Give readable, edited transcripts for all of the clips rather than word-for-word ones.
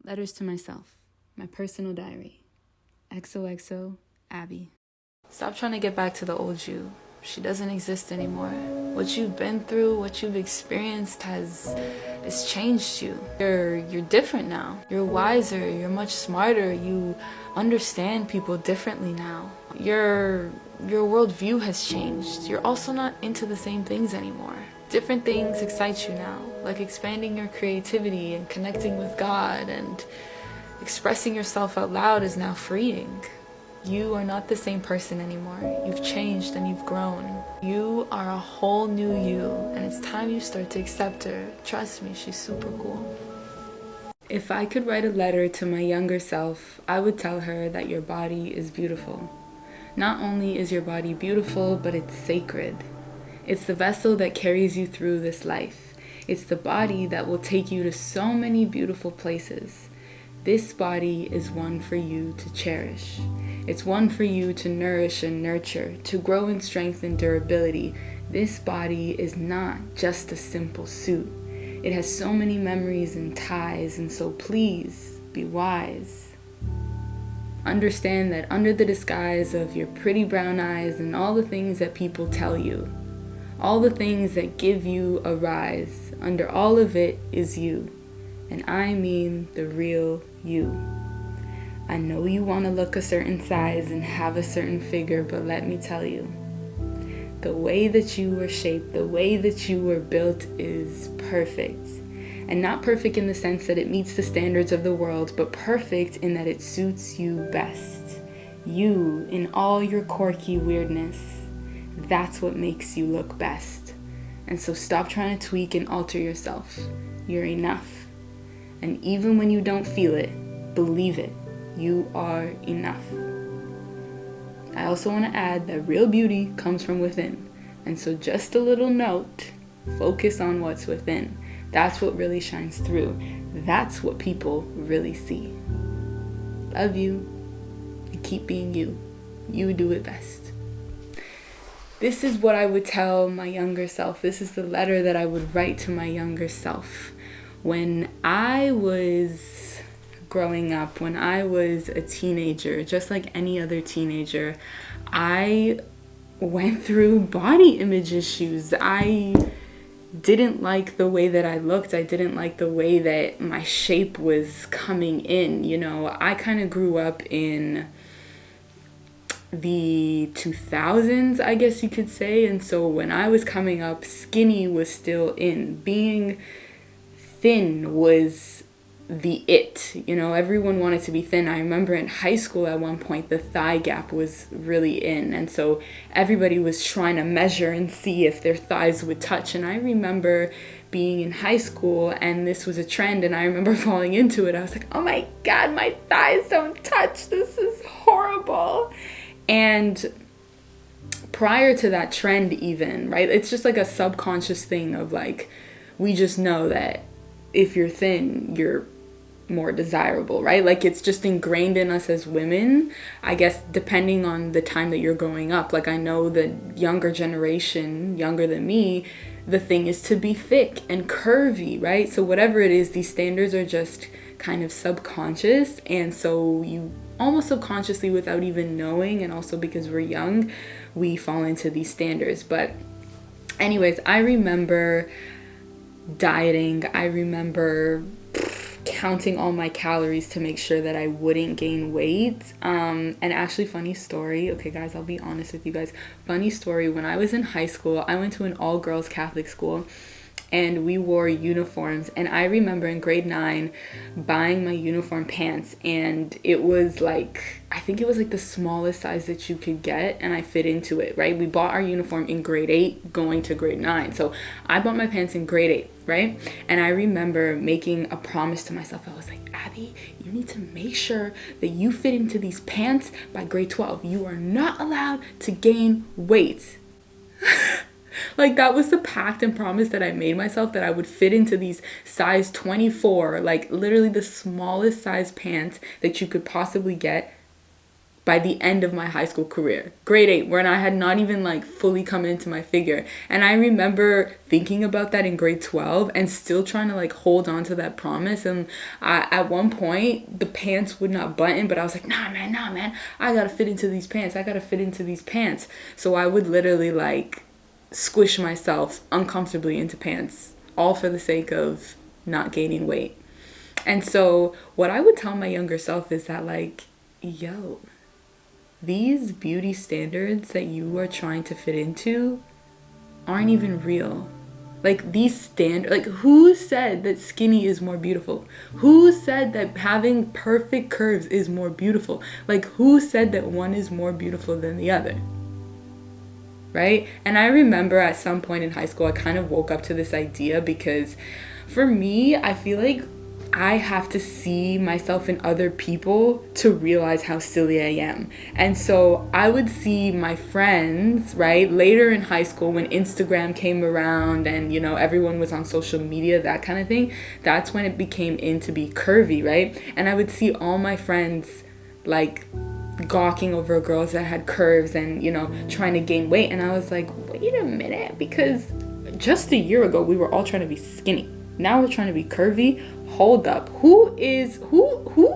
Letters to myself. My personal diary. XOXO, Abby. Stop trying to get back to the old you. She doesn't exist anymore. What you've been through, what you've experienced has changed you. You're different now. You're wiser, you're much smarter. You understand people differently now. Your worldview has changed. You're also not into the same things anymore. Different things excite you now, like expanding your creativity and connecting with God, and expressing yourself out loud is now freeing. You are not the same person anymore. You've changed and you've grown. You are a whole new you, and it's time you start to accept her. Trust me, she's super cool. If I could write a letter to my younger self, I would tell her that your body is beautiful. Not only is your body beautiful, but it's sacred. It's the vessel that carries you through this life. It's the body that will take you to so many beautiful places. This body is one for you to cherish. It's one for you to nourish and nurture, to grow in strength and durability. This body is not just a simple suit. It has so many memories and ties, and so please be wise. Understand that under the disguise of your pretty brown eyes and all the things that people tell you, all the things that give you a rise, under all of it is you. And I mean the real you. I know you want to look a certain size and have a certain figure, but let me tell you, the way that you were shaped, the way that you were built is perfect. And not perfect in the sense that it meets the standards of the world, but perfect in that it suits you best. You, in all your quirky weirdness, that's what makes you look best. And so stop trying to tweak and alter yourself. You're enough. And even when you don't feel it, believe it. You are enough. I also want to add that real beauty comes from within. And so just a little note, focus on what's within. That's what really shines through. That's what people really see. Love you. And keep being you. You do it best. This is what I would tell my younger self. This is the letter that I would write to my younger self. When I was growing up, when I was a teenager, just like any other teenager, I went through body image issues. I didn't like the way that I looked. I didn't like the way that my shape was coming in. You know, I kind of grew up in the 2000s, I guess you could say. And so when I was coming up, skinny was still in. Being thin was the it. You know, everyone wanted to be thin. I remember in high school at one point, the thigh gap was really in. And so everybody was trying to measure and see if their thighs would touch. And I remember being in high school and this was a trend, and I remember falling into it. I was like, oh my God, my thighs don't touch. This is horrible. And prior to that trend even, right, it's just like a subconscious thing of like, we just know that if you're thin, you're more desirable, right? Like it's just ingrained in us as women, I guess, depending on the time that you're growing up. Like I know the younger generation, younger than me, the thing is to be thick and curvy, right? So whatever it is, these standards are just kind of subconscious. And so you almost subconsciously, without even knowing, and also because we're young, we fall into these standards. But anyways, I remember dieting. I remember counting all my calories to make sure that I wouldn't gain weight. And actually, funny story. Okay, guys, I'll be honest with you guys. Funny story. When I was in high school, I went to an all-girls Catholic school, and we wore uniforms. And I remember in grade 9 buying my uniform pants, and it was like, I think it was like the smallest size that you could get, and I fit into it, right? We bought our uniform in grade 8 going to grade 9. So I bought my pants in grade 8, right? And I remember making a promise to myself. I was like, Abby, you need to make sure that you fit into these pants by grade 12. You are not allowed to gain weight. Like that was the pact and promise that I made myself, that I would fit into these size 24, like literally the smallest size pants that you could possibly get by the end of my high school career. Grade 8, when I had not even like fully come into my figure. And I remember thinking about that in grade 12 and still trying to like hold on to that promise. And at one point the pants would not button, but I was like, nah man, I gotta fit into these pants. So I would literally like squish myself uncomfortably into pants, all for the sake of not gaining weight. And so what I would tell my younger self is that like, yo, these beauty standards that you are trying to fit into aren't even real. Like these standards, like who said that skinny is more beautiful? Who said that having perfect curves is more beautiful? Like who said that one is more beautiful than the other? Right? And I remember at some point in high school, I kind of woke up to this idea because for me, I feel like I have to see myself in other people to realize how silly I am. And so I would see my friends, right, later in high school when Instagram came around and, you know, everyone was on social media, that kind of thing. That's when it became in to be curvy, right? And I would see all my friends like gawking over girls that had curves and, you know, trying to gain weight. And I was like, wait a minute, because just a year ago we were all trying to be skinny. Now we're trying to be curvy. Hold up. Who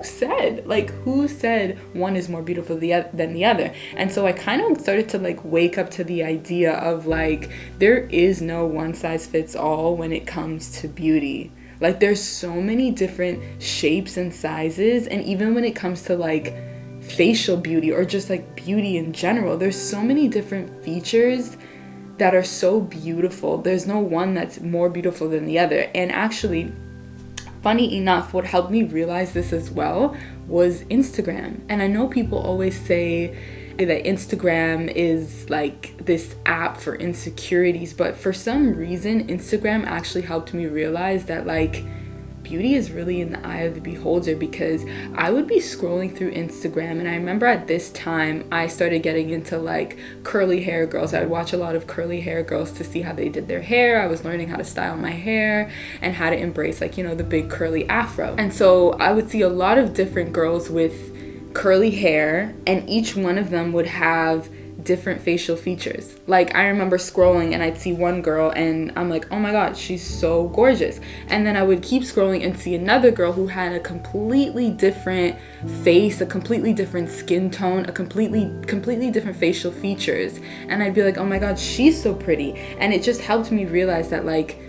said one is more beautiful than the other? And so I kind of started to like wake up to the idea of like, there is no one size fits all when it comes to beauty. Like there's so many different shapes and sizes. And even when it comes to like facial beauty or just like beauty in general, there's so many different features that are so beautiful. There's no one that's more beautiful than the other. And actually, funny enough, what helped me realize this as well was Instagram. And I know people always say that Instagram is like this app for insecurities, but for some reason, Instagram actually helped me realize that like beauty is really in the eye of the beholder, because I would be scrolling through Instagram and I remember at this time I started getting into like curly hair girls. I would watch a lot of curly hair girls to see how they did their hair. I was learning how to style my hair and how to embrace like, you know, the big curly afro. And so I would see a lot of different girls with curly hair and each one of them would have different facial features. Like I remember scrolling and I'd see one girl and I'm like, oh my god, she's so gorgeous. And then I would keep scrolling and see another girl who had a completely different face, a completely different skin tone, a completely different facial features. And I'd be like, oh my god, she's so pretty. And it just helped me realize that like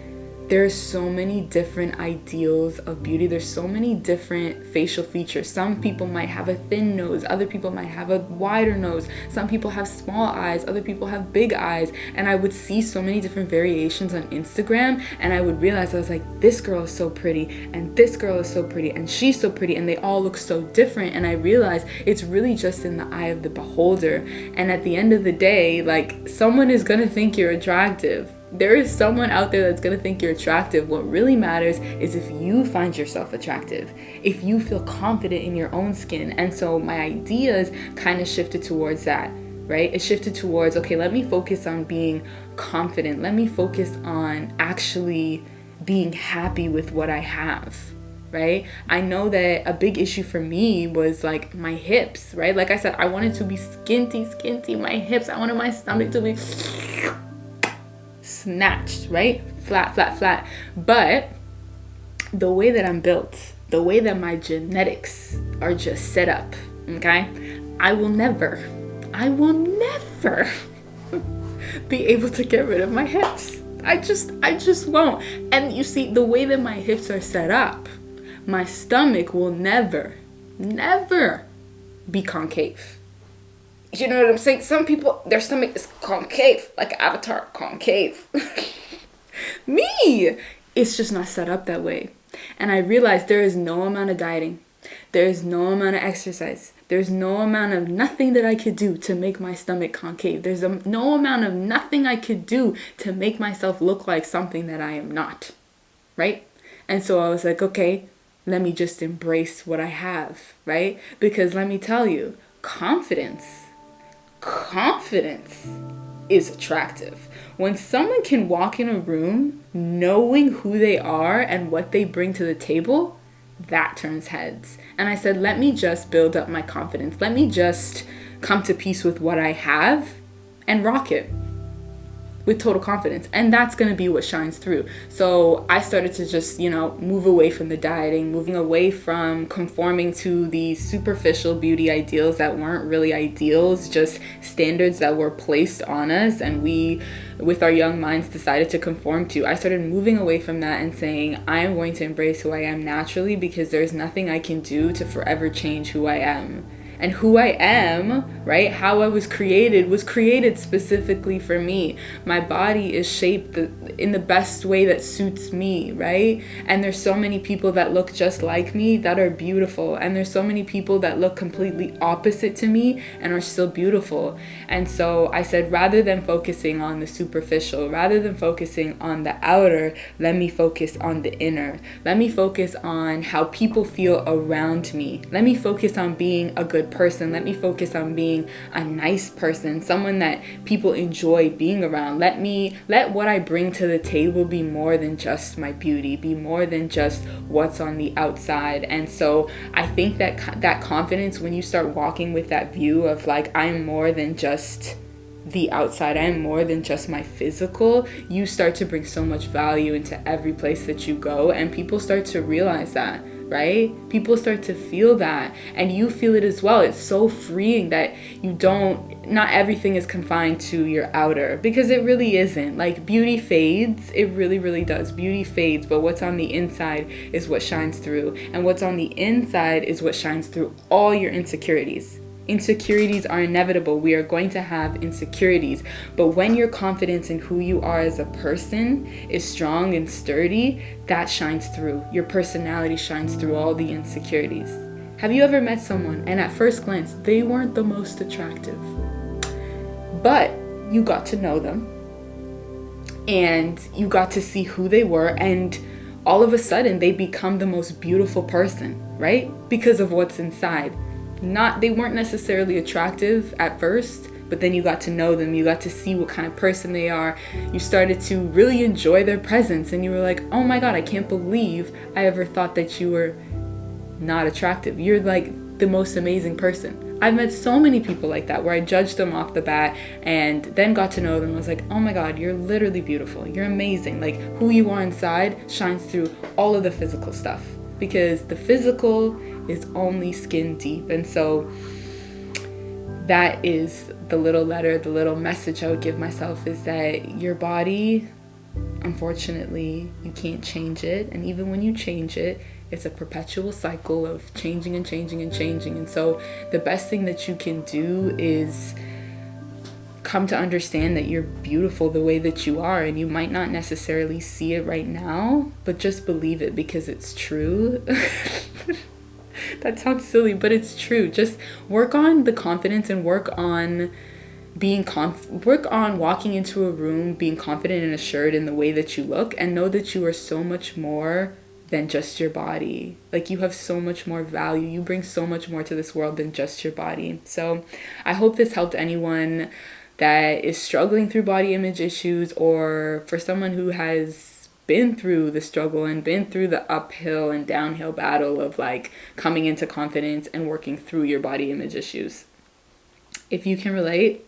there's so many different ideals of beauty. There's so many different facial features. Some people might have a thin nose. Other people might have a wider nose. Some people have small eyes. Other people have big eyes. And I would see so many different variations on Instagram. And I would realize, I was like, this girl is so pretty. And this girl is so pretty. And she's so pretty. And they all look so different. And I realized it's really just in the eye of the beholder. And at the end of the day, like someone is going to think you're attractive. There is someone out there that's going to think you're attractive. What really matters is if you find yourself attractive, if you feel confident in your own skin. And so my ideas kind of shifted towards that, right? It shifted towards, okay, let me focus on being confident. Let me focus on actually being happy with what I have, right? I know that a big issue for me was like my hips, right? Like I said, I wanted to be skinty, my hips. I wanted my stomach to be snatched, right? Flat. But the way that I'm built, the way that my genetics are just set up, okay? I will never be able to get rid of my hips. I just won't. And you see, the way that my hips are set up, my stomach will never be concave. You know what I'm saying? Some people, their stomach is concave, like Avatar, concave. Me, it's just not set up that way. And I realized there is no amount of dieting. There is no amount of exercise. There's no amount of nothing that I could do to make my stomach concave. There's no amount of nothing I could do to make myself look like something that I am not, right? And so I was like, okay, let me just embrace what I have, right? Because let me tell you, confidence is attractive. When someone can walk in a room knowing who they are and what they bring to the table, that turns heads. And I said, let me just build up my confidence. Let me just come to peace with what I have and rock it with total confidence. And that's going to be what shines through. So I started to just, move away from the dieting, moving away from conforming to these superficial beauty ideals that weren't really ideals, just standards that were placed on us and we, with our young minds, decided to conform to. I started moving away from that and saying, I am going to embrace who I am naturally, because there's nothing I can do to forever change who I am. And who I am, right, how I was created specifically for me. My body is shaped in the best way that suits me, right? And there's so many people that look just like me that are beautiful. And there's so many people that look completely opposite to me and are still beautiful. And so I said, rather than focusing on the superficial, rather than focusing on the outer, let me focus on the inner. Let me focus on how people feel around me. Let me focus on being a good person. Let me focus on being a nice person, someone that people enjoy being around. Let what I bring to the table be more than just my beauty, be more than just what's on the outside. And so I think that confidence, when you start walking with that view of like, I am more than just the outside, I am more than just my physical, you start to bring so much value into every place that you go, and people start to realize that. Right? People start to feel that, and you feel it as well. It's so freeing that not everything is confined to your outer, because it really isn't. Like, beauty fades. It really, really does. Beauty fades, but what's on the inside is what shines through. And what's on the inside is what shines through all your insecurities. Insecurities are inevitable. We are going to have insecurities. But when your confidence in who you are as a person is strong and sturdy, that shines through. Your personality shines through all the insecurities. Have you ever met someone and at first glance, they weren't the most attractive, but you got to know them and you got to see who they were, and all of a sudden they become the most beautiful person, right? Because of what's inside. They weren't necessarily attractive at first, but then you got to know them. You got to see what kind of person they are. You started to really enjoy their presence, and you were like, oh my God, I can't believe I ever thought that you were not attractive. You're like the most amazing person. I've met so many people like that, where I judged them off the bat and then got to know them. I was like, oh my God, you're literally beautiful. You're amazing. Like, who you are inside shines through all of the physical stuff, because the physical is only skin deep. And so that is the little message I would give myself, is that your body, unfortunately, you can't change it. And even when you change it, it's a perpetual cycle of changing and changing and changing. And so the best thing that you can do is come to understand that you're beautiful the way that you are. And you might not necessarily see it right now, but just believe it, because it's true. That sounds silly, but it's true. Just work on the confidence and work on walking into a room, being confident and assured in the way that you look, and know that you are so much more than just your body. Like, you have so much more value. You bring so much more to this world than just your body. So I hope this helped anyone that is struggling through body image issues, or for someone who has been through the struggle and been through the uphill and downhill battle of like coming into confidence and working through your body image issues. If you can relate,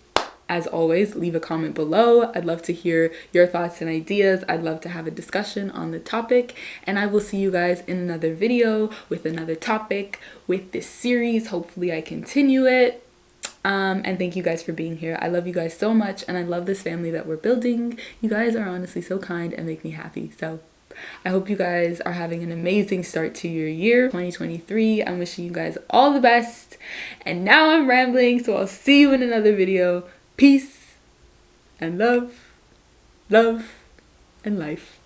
as always, leave a comment below. I'd love to hear your thoughts and ideas. I'd love to have a discussion on the topic, and I will see you guys in another video with another topic with this series. Hopefully I continue it. And thank you guys for being here. I love you guys so much, and I love this family that we're building. You guys are honestly so kind and make me happy. So I hope you guys are having an amazing start to your year, 2023. I'm wishing you guys all the best. And now I'm rambling, so I'll see you in another video. Peace and love and life.